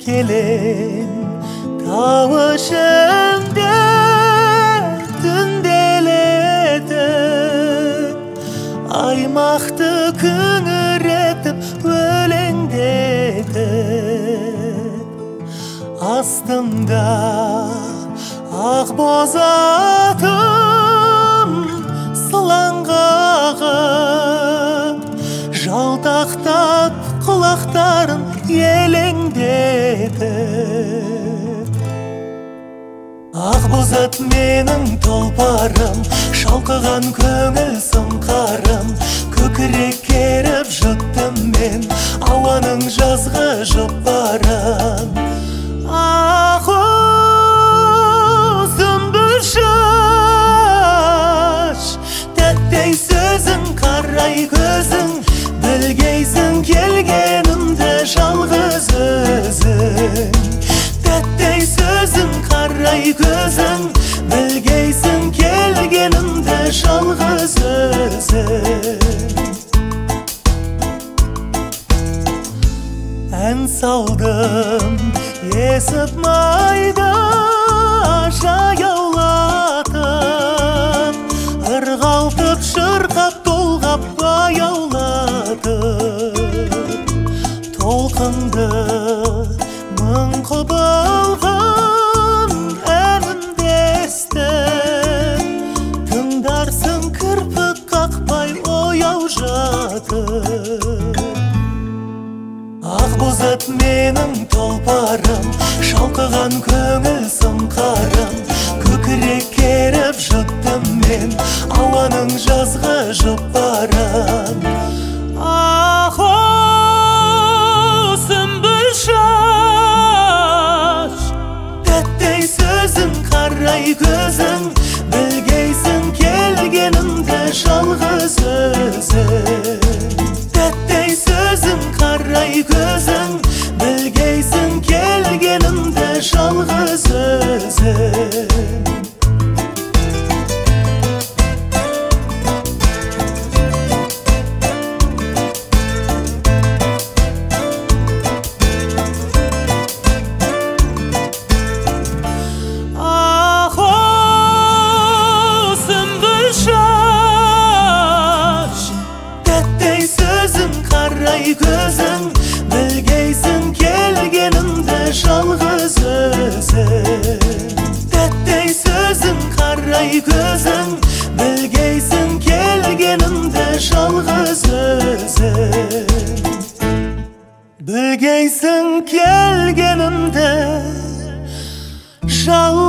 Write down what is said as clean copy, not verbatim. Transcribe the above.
келен табышымда түнделетіп аймақты күңіретіп өлеңдетіп астымда ақ боз атым сылаңғағып жалтақтап құлақтарын елеңдетіп ақ боз ат менің тұлпарым шалқыған көңіл сұңқарым көкірек керіп жұттым мен ауаның жазғы жұпарын ақ сүмбіл шаш тәттей сөзің қарай көзің білгейсің келгенімді жалғыз өзің тәттей сөзің қарай көзің білгейсің келгенімді жалғыз өзің ән салдым есіп майда жаяулатып ырғалтып шырқап толғап баяулатып толқынды мың құбылған әнімді естіп тыңдарсың кірпік қақпай ояу жатып ақ боз ат менің тұлпарым шалқыған көңіл сұңқарым көкірек керіп жұттым мен ауаның жазғы жұпарын ақ сүмбіл шаш тәттей сөзің қарай көзің білгейсің келгенімді жалғыз өзің тәттей сөзің қарай көзің білгейсің келгенімді жалғыз өзің көзің білгейсің келгенімді жалғыз өзің тәттей сөзің қарай көзің білгейсің келгенімді жалғыз өзің білгейсің келгенімді жалғыз